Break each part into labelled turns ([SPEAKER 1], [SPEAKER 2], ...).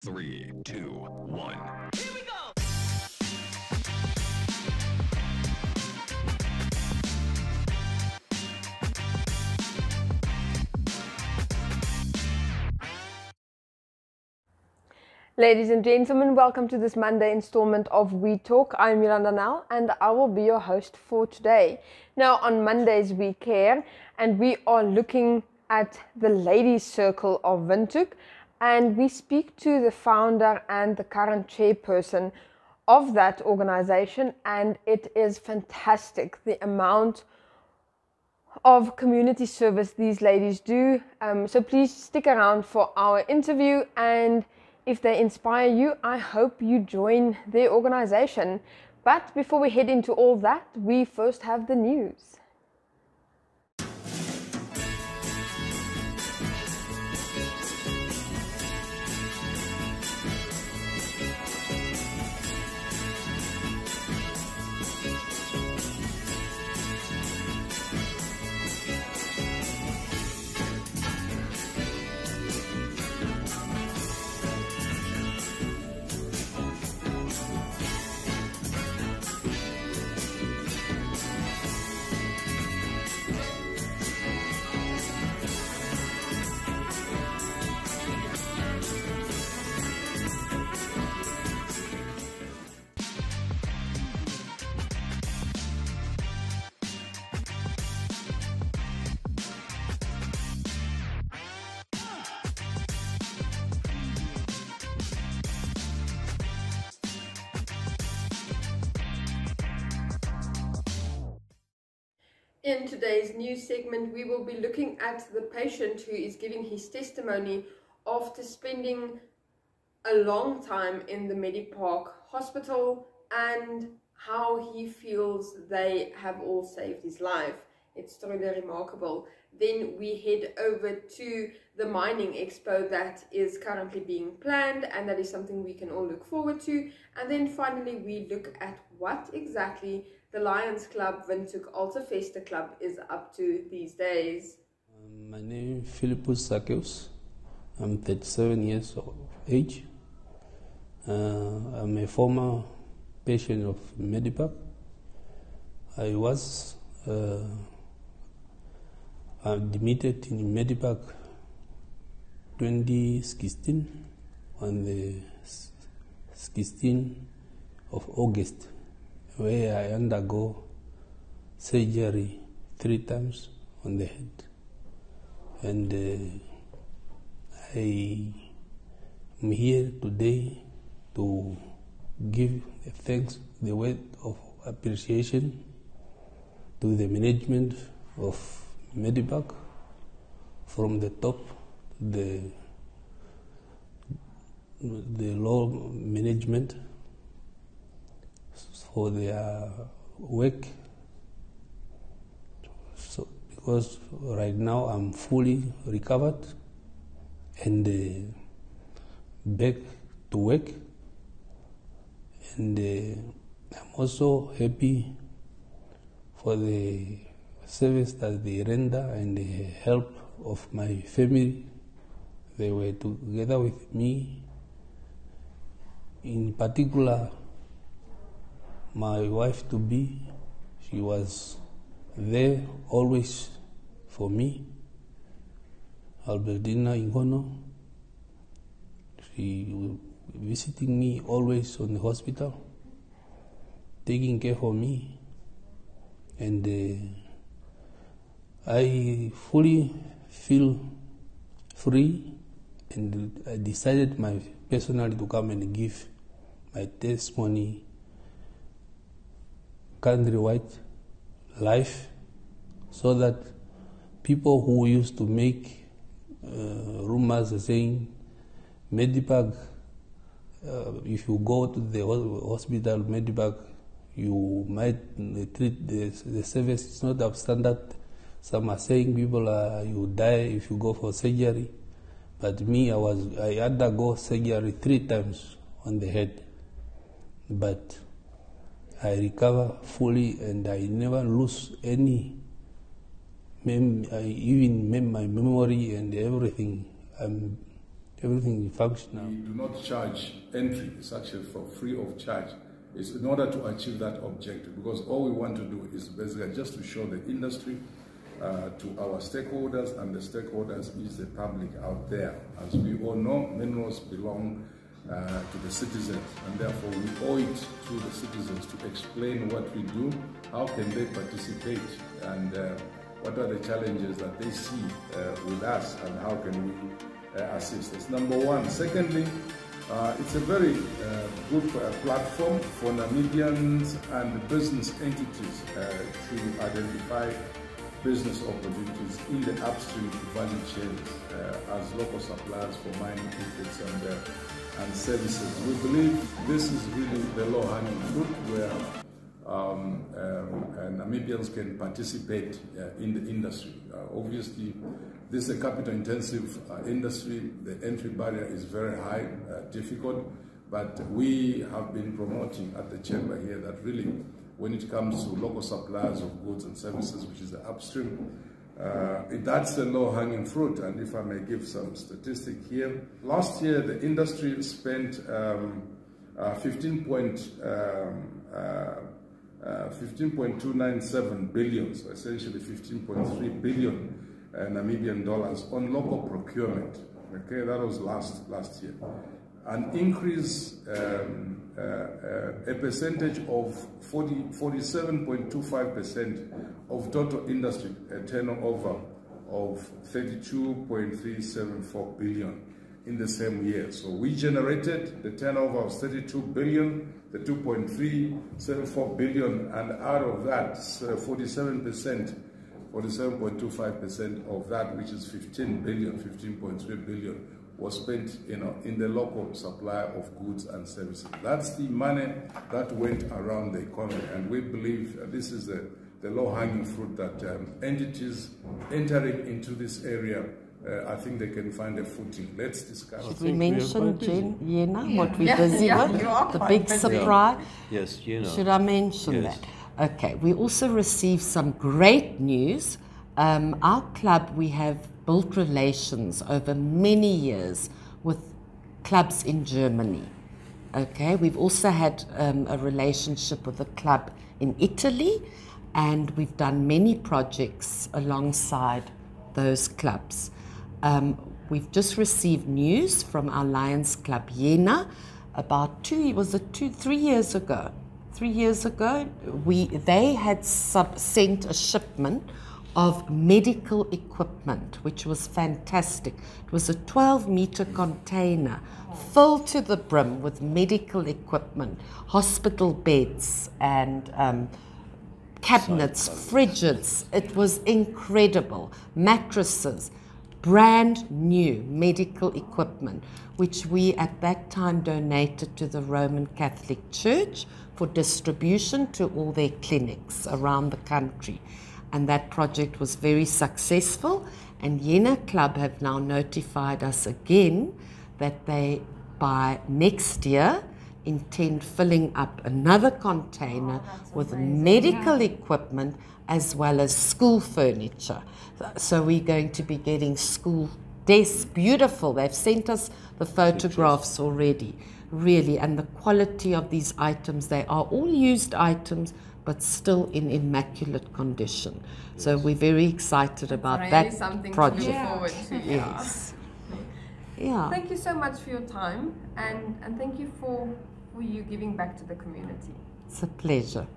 [SPEAKER 1] 3, 2, 1.
[SPEAKER 2] Here we go!
[SPEAKER 3] Ladies and gentlemen, welcome to this Monday installment of We Talk. I'm Yolanda Nell and I will be your host for today. Now on Mondays we care and we are looking at the Ladies Circle of Windhoek and we speak to the founder and the current chairperson of that organization, and it is fantastic the amount of community service these ladies do. So please stick around for our interview, and if they inspire you, I hope you join their organization. But before we head into all that, we first have the news. In today's news segment, we will be looking at the patient who is giving his testimony after spending a long time in the Medipark hospital and how he feels they have all saved his life. It's truly remarkable. Then we head over to the mining expo that is currently being planned, and that is something we can all look forward to. And then finally we look at what exactly the Lions Club Windhoek Alta Festa Club is up to these days.
[SPEAKER 4] My name is Philippus Sakeus. I'm 37 years of age. I'm a former patient of Medipark. I was admitted in Medipark 2016 on the 16th of August, where I undergo surgery 3 times on the head. And I am here today to give thanks, the word of appreciation to the management of Medipark, from the top to the low management, for their work. So because right now I'm fully recovered and back to work, and I'm also happy for the service that they render and the help of my family. They were together with me. In particular, my wife-to-be, she was there always for me. Albertina Ingono, she was visiting me always on the hospital, taking care for me, and I fully feel free, and I decided personally to come and give my testimony countrywide live, so that people who used to make rumors saying Medipark, if you go to the hospital Medipark, you might treat the service is not up standard. Some are saying people you die if you go for surgery, but me, I undergo surgery 3 times on the head, but I recover fully and I never lose any, even my memory and everything. I'm everything is functional.
[SPEAKER 2] We do not charge entry. It's actually for free of charge. It's in order to achieve that objective, because all we want to do is basically just to show the industry to our stakeholders, and the stakeholders is the public out there. As we all know, minerals belong to the citizens, and therefore we owe it to the citizens to explain what we do, how can they participate, and what are the challenges that they see with us, and how can we assist. That's number one. Secondly, it's a very good platform for Namibians and business entities to identify business opportunities in the upstream value chains as local suppliers for mining inputs and services. We believe this is really the low-hanging fruit where Namibians can participate in the industry. Obviously, this is a capital-intensive industry. The entry barrier is very high, difficult, but we have been promoting at the chamber here that really, when it comes to local suppliers of goods and services, which is the upstream, that's the low-hanging fruit. And if I may give some statistic here, last year the industry spent 15.297 billion, so essentially 15.3 billion Namibian dollars on local procurement. Okay, that was last year. An increase, a percentage of 47.25% of total industry turnover of 32.374 billion in the same year. So we generated the turnover of 32 billion, the 2.374 billion, and out of that, 47%, 47.25% of that, which is 15 billion, 15.3 billion, was spent, in the local supply of goods and services. That's the money that went around the economy, and we believe this is the low-hanging fruit that entities entering into this area, I think they can find a footing. Let's discuss.
[SPEAKER 5] Should we mention, Jena, what we're busy with? The big surprise?
[SPEAKER 1] Yes,
[SPEAKER 5] Should I mention that? Okay, we also received some great news. Our club, we have built relations over many years with clubs in Germany. Okay, we've also had a relationship with a club in Italy, and we've done many projects alongside those clubs. We've just received news from our Lions Club Jena about 3 years ago. 3 years ago, they had sent a shipment of medical equipment, which was fantastic. It was a 12-meter container filled to the brim with medical equipment, hospital beds and cabinets, fridges. It was incredible. Mattresses, brand new medical equipment, which we at that time donated to the Roman Catholic Church for distribution to all their clinics around the country. And that project was very successful, and Jena Club have now notified us again that they, by next year, intend filling up another container with medical equipment as well as school furniture. So we're going to be getting school desks, beautiful. They've sent us the photographs already, really, and the quality of these items, they are all used items, but still in immaculate condition. So we're very excited about
[SPEAKER 3] really
[SPEAKER 5] that
[SPEAKER 3] something
[SPEAKER 5] project.
[SPEAKER 3] to look forward to.
[SPEAKER 5] Yes. Yeah.
[SPEAKER 3] Thank you so much for your time, and thank you for you giving back to the community.
[SPEAKER 5] It's a pleasure.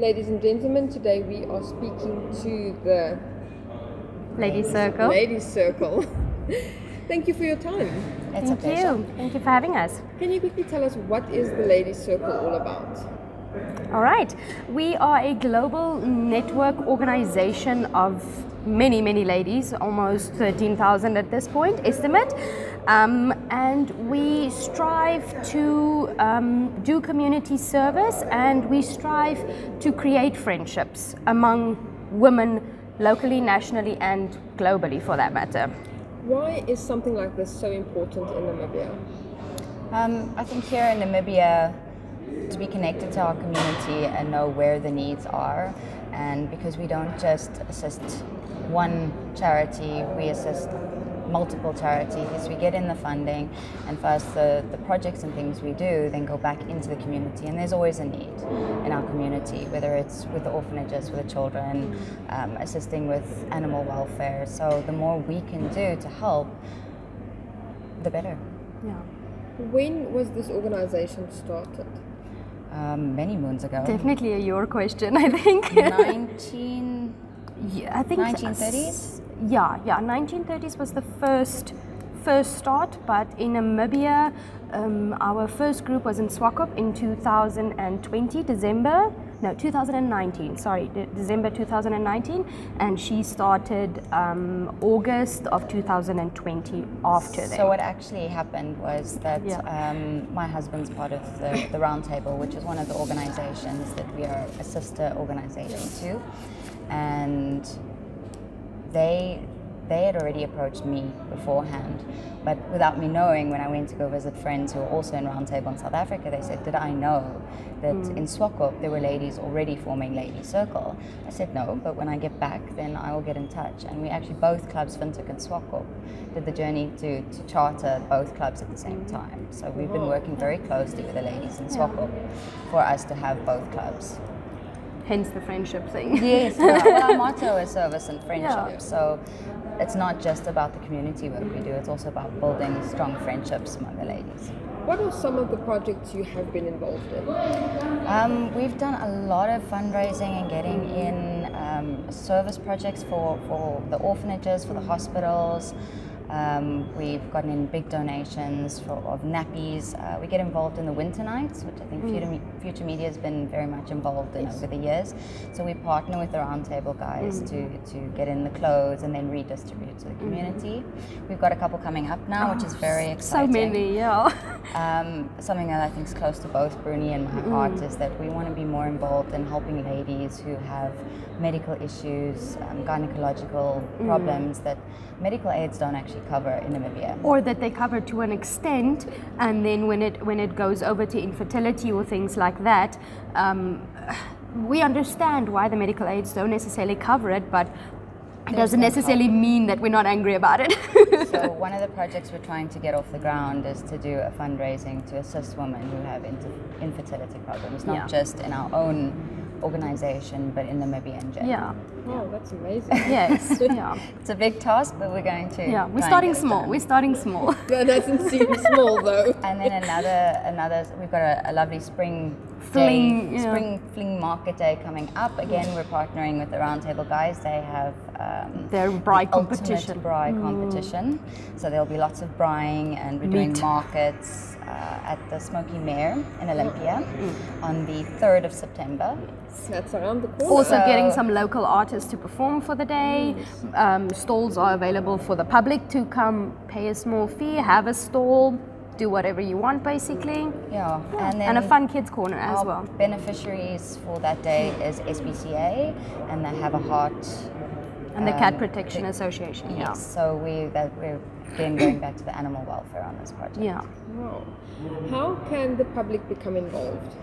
[SPEAKER 3] Ladies and gentlemen, today we are speaking to the
[SPEAKER 6] Ladies Circle.
[SPEAKER 3] Ladies Circle. Thank you for your time.
[SPEAKER 6] It's a pleasure. Thank you for having us.
[SPEAKER 3] Can you quickly tell us what is the Ladies Circle all about?
[SPEAKER 6] All right. We are a global network organization of many, many ladies, almost 13,000 at this point, estimate. And we strive to do community service, and we strive to create friendships among women locally, nationally, and globally for that matter.
[SPEAKER 3] Why is something like this so important in Namibia?
[SPEAKER 7] I think here in Namibia, to be connected to our community and know where the needs are, and because we don't just assist one charity, we assist multiple charities. We get in the funding, and first the projects and things we do then go back into the community, and there's always a need in our community, whether it's with the orphanages, with the children, assisting with animal welfare. So the more we can do to help, the better.
[SPEAKER 6] Yeah.
[SPEAKER 3] When was this organization started?
[SPEAKER 7] Many moons ago.
[SPEAKER 6] Definitely a your question, I think.
[SPEAKER 7] 1930s?
[SPEAKER 6] Yeah, 1930s was the first start, but in Namibia, our first group was in Swakop in 2019, December 2019, and she started August of 2020 after that.
[SPEAKER 7] So what actually happened was that my husband's part of the Round Table, which is one of the organizations that we are a sister organization to, and they had already approached me beforehand, but without me knowing, when I went to go visit friends who were also in Round Table in South Africa, they said, did I know that in Swakop there were ladies already forming Ladies Circle? I said no, but when I get back then I will get in touch. And we actually, both clubs, Windhoek and Swakop, did the journey to charter both clubs at the same time. So we've been working very closely with the ladies in Swakop for us to have both clubs.
[SPEAKER 6] Hence the friendship thing.
[SPEAKER 7] Yes, well, our motto is service and friendship. So it's not just about the community work we do, it's also about building strong friendships among the ladies.
[SPEAKER 3] What are some of the projects you have been involved in?
[SPEAKER 7] We've done a lot of fundraising and getting in service projects for the orphanages, for the hospitals. We've gotten in big donations of nappies. We get involved in the winter nights, which I think Future Media has been very much involved in over the years. So we partner with the Round Table guys to get in the clothes and then redistribute to the community. We've got a couple coming up now, which is very exciting.
[SPEAKER 6] So many, yeah.
[SPEAKER 7] Something that I think is close to both Bruni and my heart is that we want to be more involved in helping ladies who have medical issues, gynecological problems that medical aids don't actually cover in Namibia.
[SPEAKER 6] Or that they cover to an extent, and then when it goes over to infertility or things like that, we understand why the medical aids don't necessarily cover it, but it doesn't necessarily mean that we're not angry about it.
[SPEAKER 7] So one of the projects we're trying to get off the ground is to do a fundraising to assist women who have infertility problems, not just in our own organization, but in Namibia in general.
[SPEAKER 6] Yeah.
[SPEAKER 3] Oh, that's amazing.
[SPEAKER 6] Yes. Yeah.
[SPEAKER 7] It's a big task, but we're going to.
[SPEAKER 6] Yeah, we're starting small. We're starting small.
[SPEAKER 3] That doesn't seem small though.
[SPEAKER 7] And then another. We've got a lovely spring fling market day coming up. Again, we're partnering with the Round Table guys. They have
[SPEAKER 6] their braai competition.
[SPEAKER 7] Ultimate braai competition. So there'll be lots of braaiing, and we're doing markets at the Smoky Mare in Olympia on the 3rd of September.
[SPEAKER 3] That's around the corner.
[SPEAKER 6] Also getting some local artists to perform for the day. Stalls are available for the public to come pay a small fee, have a stall, do whatever you want basically.
[SPEAKER 7] Yeah.
[SPEAKER 6] And a fun kids corner as well.
[SPEAKER 7] Beneficiaries for that day is SPCA, and they have a heart.
[SPEAKER 6] And the Cat Protection Association.
[SPEAKER 7] Yes.
[SPEAKER 6] Yeah.
[SPEAKER 7] So we're then going back to the animal welfare on this project.
[SPEAKER 6] Yeah.
[SPEAKER 3] Wow. How can the public become involved?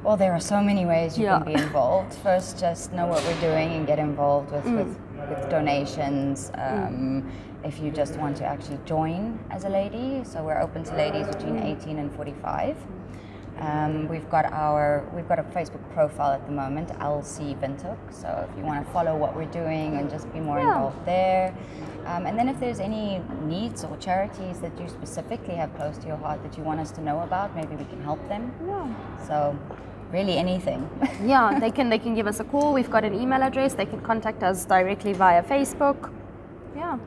[SPEAKER 7] Well, there are so many ways you can be involved. First, just know what we're doing and get involved with donations. If you just want to actually join as a lady, so we're open to ladies between 18 and 45. We've got a Facebook profile at the moment, LC Windhoek. So if you want to follow what we're doing and just be more involved there. And then if there's any needs or charities that you specifically have close to your heart that you want us to know about, maybe we can help them.
[SPEAKER 6] Yeah.
[SPEAKER 7] So really anything.
[SPEAKER 6] Yeah, they can give us a call. We've got an email address. They can contact us directly via Facebook. Yeah.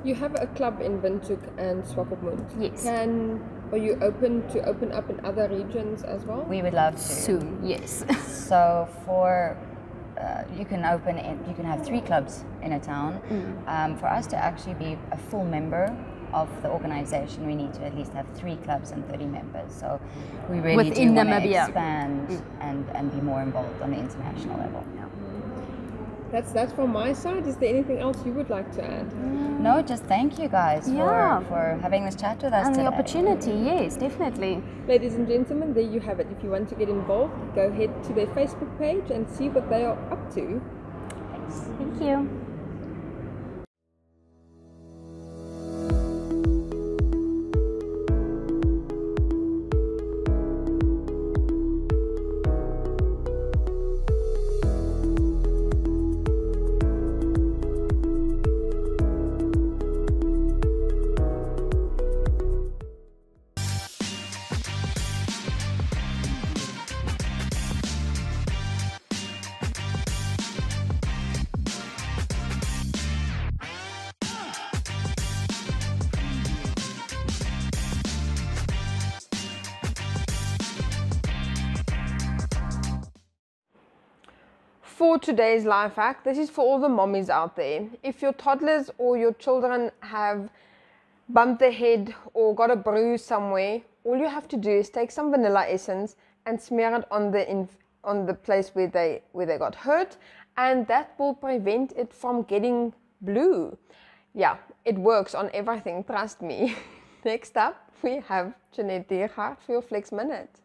[SPEAKER 3] You have a club in Windhoek and Swakopmund.
[SPEAKER 6] Yes.
[SPEAKER 3] Are you open to open up in other regions as well?
[SPEAKER 7] We would love to.
[SPEAKER 6] Soon, yes.
[SPEAKER 7] So for you can have 3 clubs in a town. For us to actually be a full member of the organization, we need to at least have 3 clubs and 30 members. So we really
[SPEAKER 6] Within
[SPEAKER 7] do want to
[SPEAKER 6] Namibia.
[SPEAKER 7] expand and be more involved on the international level.
[SPEAKER 3] That's from my side. Is there anything else you would like to add?
[SPEAKER 7] No, just thank you guys
[SPEAKER 6] Yeah.
[SPEAKER 7] for having this chat with us
[SPEAKER 6] And
[SPEAKER 7] today.
[SPEAKER 6] the opportunity, yes, definitely.
[SPEAKER 3] Ladies and gentlemen, there you have it. If you want to get involved, go ahead to their Facebook page and see what they are up to.
[SPEAKER 6] Thank you.
[SPEAKER 3] For today's life hack, this is for all the mommies out there. If your toddlers or your children have bumped their head or got a bruise somewhere, all you have to do is take some vanilla essence and smear it on the place where they got hurt, and that will prevent it from getting blue. Yeah, it works on everything, trust me. Next up, we have Jeanette Diergaard for your Flex Minute.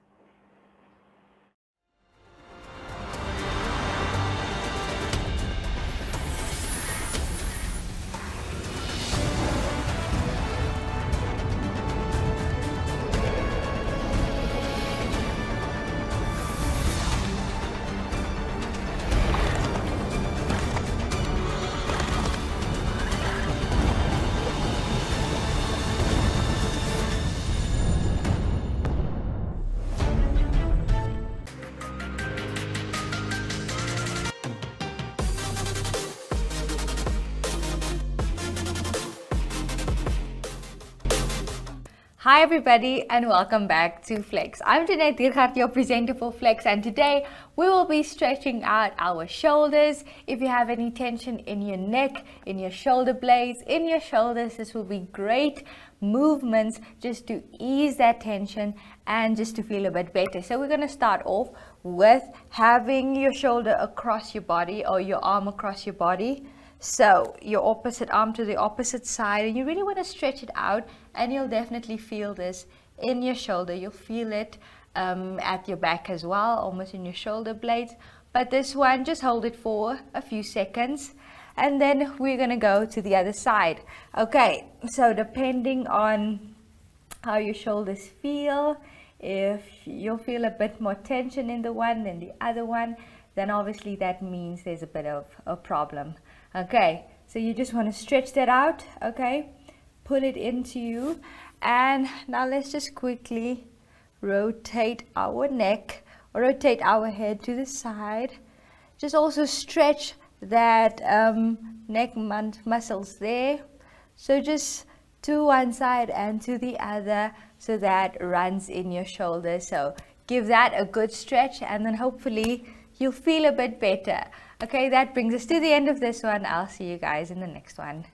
[SPEAKER 8] Hi everybody and welcome back to Flex. I'm Jeanette Diergaard, your presenter for Flex, and today we will be stretching out our shoulders. If you have any tension in your neck, in your shoulder blades, in your shoulders, this will be great movements just to ease that tension and just to feel a bit better. So we're going to start off with having your shoulder across your body or your arm across your body. So your opposite arm to the opposite side, and you really want to stretch it out, and you'll definitely feel this in your shoulder. You'll feel it at your back as well, almost in your shoulder blades. But this one, just hold it for a few seconds, and then we're going to go to the other side. Okay, so depending on how your shoulders feel, if you'll feel a bit more tension in the one than the other one, then obviously that means there's a bit of a problem. Okay, so you just want to stretch that out, okay, pull it into you, and now let's just quickly rotate our neck or rotate our head to the side. Just also stretch that neck muscles there, so just to one side and to the other, so that runs in your shoulder. So give that a good stretch, and then hopefully you'll feel a bit better. Okay, that brings us to the end of this one. I'll see you guys in the next one.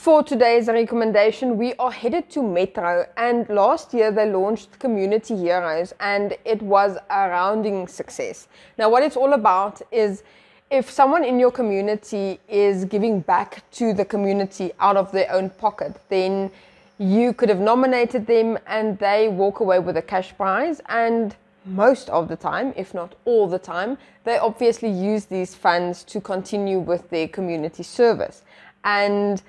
[SPEAKER 3] For today's recommendation, we are headed to Metro, and last year they launched Community Heroes and it was a rounding success. Now what it's all about is if someone in your community is giving back to the community out of their own pocket, then you could have nominated them and they walk away with a cash prize, and most of the time, if not all the time, they obviously use these funds to continue with their community service. And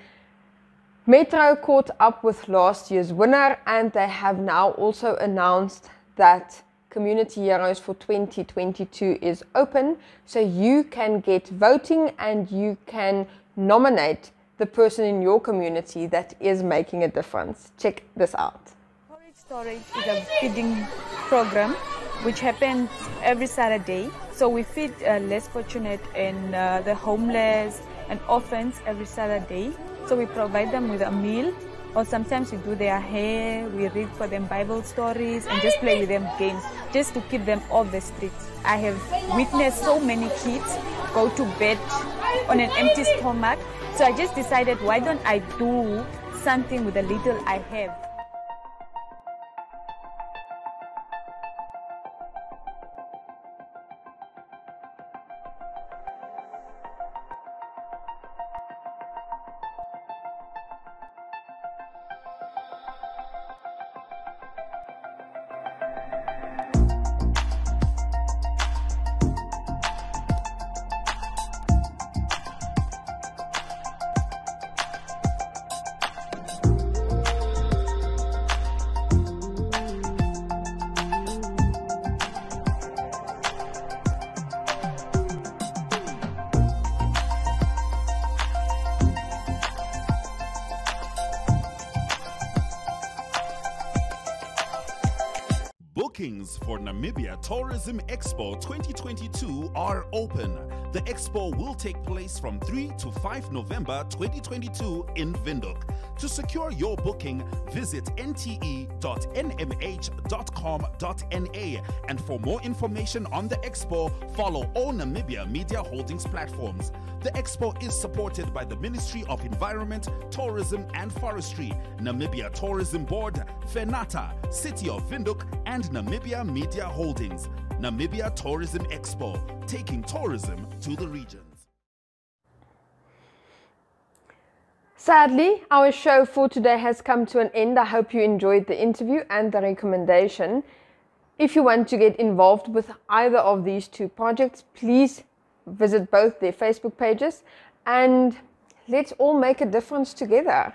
[SPEAKER 3] Metro caught up with last year's winner, and they have now also announced that Community Heroes for 2022 is open, so you can get voting and you can nominate the person in your community that is making a difference. Check this out.
[SPEAKER 9] Porridge Storage is a feeding program which happens every Saturday. So we feed less fortunate and the homeless and orphans every Saturday. So we provide them with a meal, or sometimes we do their hair, we read for them Bible stories and just play with them games, just to keep them off the streets. I have witnessed so many kids go to bed on an empty stomach. So I just decided, why don't I do something with the little I have?
[SPEAKER 10] Bookings for Namibia Tourism Expo 2022 are open. The expo will take place from 3 to 5 November 2022 in Windhoek. To secure your booking, visit nte.nmh.com.na, and for more information on the expo, follow all Namibia Media Holdings platforms. The expo is supported by the Ministry of Environment, Tourism and Forestry, Namibia Tourism Board, FENATA, City of Windhoek, and Namibia Media Holdings. Namibia Tourism Expo, taking tourism to the regions.
[SPEAKER 3] Sadly, our show for today has come to an end. I hope you enjoyed the interview and the recommendation. If you want to get involved with either of these two projects, please visit both their Facebook pages and let's all make a difference together.